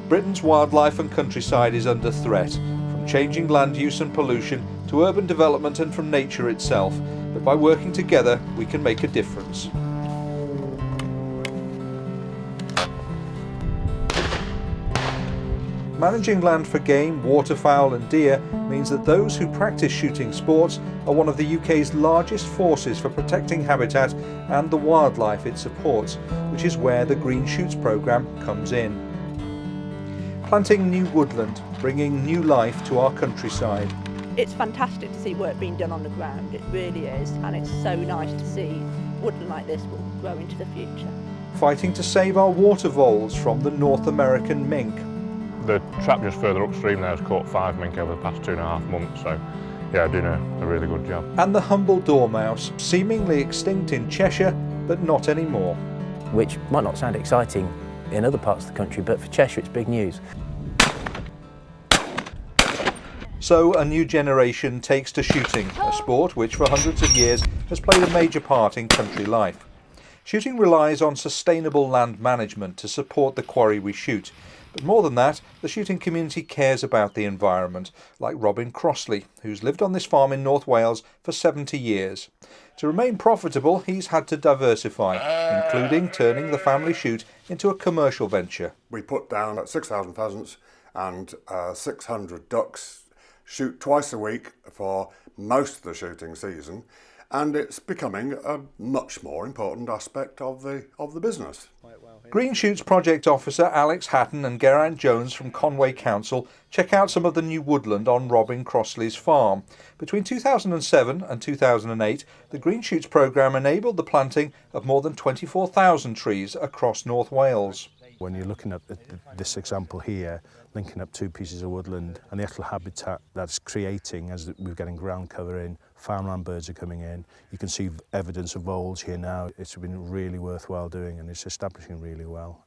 Britain's wildlife and countryside is under threat, from changing land use and pollution to urban development and from nature itself. But by working together, we can make a difference. Managing land for game, waterfowl and deer means that those who practice shooting sports are one of the UK's largest forces for protecting habitat and the wildlife it supports, which is where the Green Shoots programme comes in. Planting new woodland, bringing new life to our countryside. It's fantastic to see work being done on the ground, it really is, and it's so nice to see woodland like this will grow into the future. Fighting to save our water voles from the North American mink. The trap just further upstream there has caught 5 mink over the past 2.5 months, so yeah, doing a really good job. And the humble dormouse, seemingly extinct in Cheshire, but not anymore. Which might not sound exciting in other parts of the country, but for Cheshire it's big news. So a new generation takes to shooting, a sport which for hundreds of years has played a major part in country life. Shooting relies on sustainable land management to support the quarry we shoot. But more than that, the shooting community cares about the environment, like Robin Crossley, who's lived on this farm in North Wales for 70 years. To remain profitable, he's had to diversify, including turning the family shoot into a commercial venture. We put down 6,000 pheasants and 600 ducks, shoot twice a week for most of the shooting season, and it's becoming a much more important aspect of the business. Green Shoots Project Officer Alex Hatton and Geraint Jones from Conwy Council check out some of the new woodland on Robin Crossley's farm. Between 2007 and 2008, the Green Shoots programme enabled the planting of more than 24,000 trees across North Wales. When you're looking at this example here, linking up 2 pieces of woodland and the actual habitat that's creating as we're getting ground cover in, farmland birds are coming in, you can see evidence of voles here now. It's been really worthwhile doing and it's establishing really well.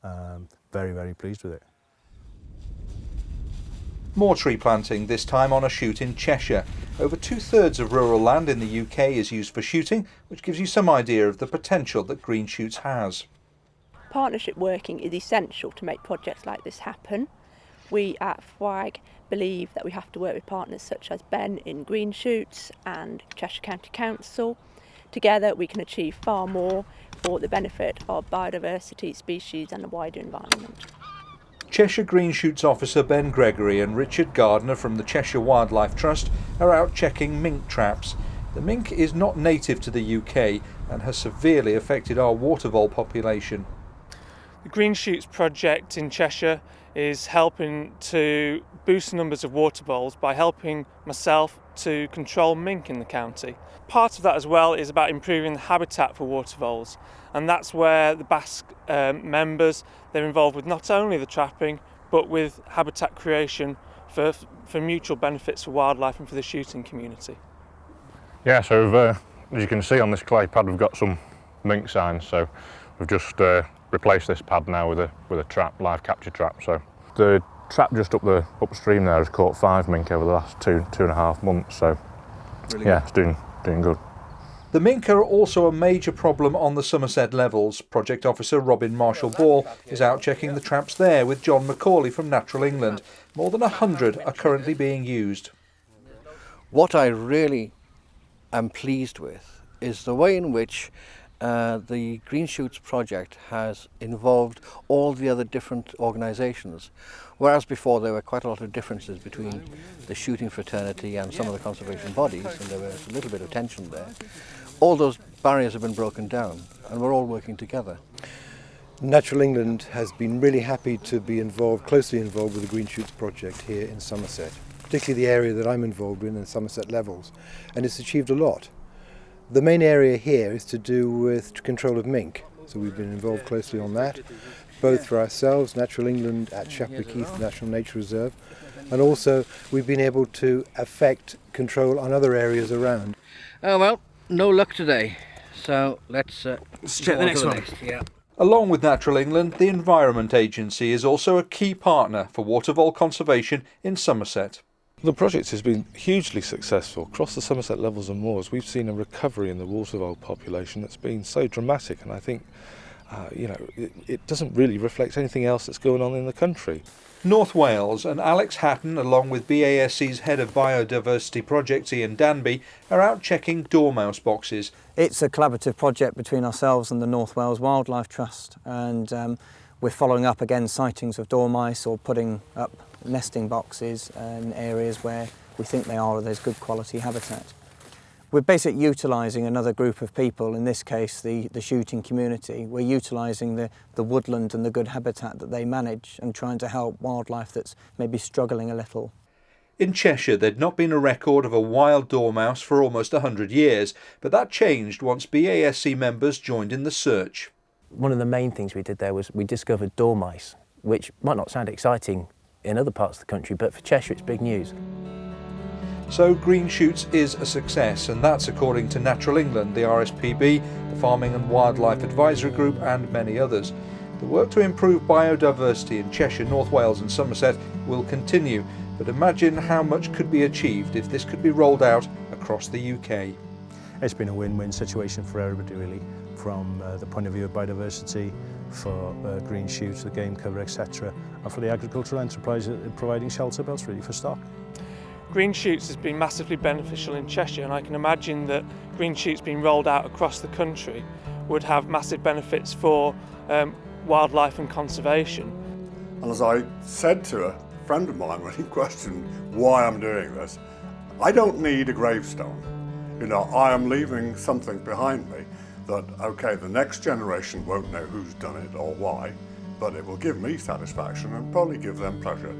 Very, very pleased with it. More tree planting, this time on a shoot in Cheshire. Over 2/3 of rural land in the UK is used for shooting, which gives you some idea of the potential that Green Shoots has. Partnership working is essential to make projects like this happen. We at FWAG believe that we have to work with partners such as Ben in Green Shoots and Cheshire County Council. Together we can achieve far more for the benefit of biodiversity, species and the wider environment. Cheshire Green Shoots officer Ben Gregory and Richard Gardner from the Cheshire Wildlife Trust are out checking mink traps. The mink is not native to the UK and has severely affected our water vole population. The Green Shoots project in Cheshire is helping to boost the numbers of water voles by helping myself to control mink in the county. Part of that as well is about improving the habitat for water voles, and that's where the BASC members, they're involved with not only the trapping but with habitat creation for mutual benefits for wildlife and for the shooting community. Yeah, so as you can see on this clay pad we've got some mink signs, so we've just replaced this pad now with a trap, live capture trap. So the trap just upstream there has caught 5 mink over the last 2.5 months. So really yeah, it's doing good. The mink are also a major problem on the Somerset levels. Project officer Robin Marshall-Ball is out checking the traps there with John McCauley from Natural England. More than 100 are currently being used. What I really am pleased with is the way in which the Green Shoots project has involved all the other different organisations, whereas before there were quite a lot of differences between the shooting fraternity and some of the conservation bodies, and there was a little bit of tension there. All those barriers have been broken down and we're all working together. Natural England has been really happy to be closely involved with the Green Shoots project here in Somerset, particularly the area that I'm involved in Somerset levels, and it's achieved a lot. The main area here is to do with control of mink, so we've been involved closely on that, both for ourselves, Natural England at Shepherd Heath National Nature Reserve, and also we've been able to affect control on other areas around. Oh well, no luck today, so let's check the next one. Yeah. Along with Natural England, the Environment Agency is also a key partner for water vole conservation in Somerset. The project has been hugely successful. Across the Somerset levels and moors, we've seen a recovery in the water vole population that's been so dramatic, and I think it doesn't really reflect anything else that's going on in the country. North Wales and Alex Hatton, along with BASC's head of biodiversity projects Ian Danby, are out checking dormouse boxes. It's a collaborative project between ourselves and the North Wales Wildlife Trust, and we're following up again sightings of dormice or putting up nesting boxes in areas where we think there's good quality habitat. We're basically utilising another group of people, in this case the shooting community. We're utilising the woodland and the good habitat that they manage and trying to help wildlife that's maybe struggling a little. In Cheshire, there'd not been a record of a wild dormouse for almost 100 years, but that changed once BASC members joined in the search. One of the main things we did there was we discovered dormice, which might not sound exciting in other parts of the country, but for Cheshire it's big news. So Green Shoots is a success, and that's according to Natural England, the RSPB, the Farming and Wildlife Advisory Group and many others. The work to improve biodiversity in Cheshire, North Wales and Somerset will continue, but imagine how much could be achieved if this could be rolled out across the UK. It's been a win-win situation for everybody really, from the point of view of biodiversity, for green shoots, the game cover, etc., and for the agricultural enterprise providing shelter belts really for stock. Green Shoots has been massively beneficial in Cheshire, and I can imagine that Green Shoots being rolled out across the country would have massive benefits for wildlife and conservation. And as I said to a friend of mine when he questioned why I'm doing this, I don't need a gravestone. I am leaving something behind me that, okay, the next generation won't know who's done it or why, but it will give me satisfaction and probably give them pleasure.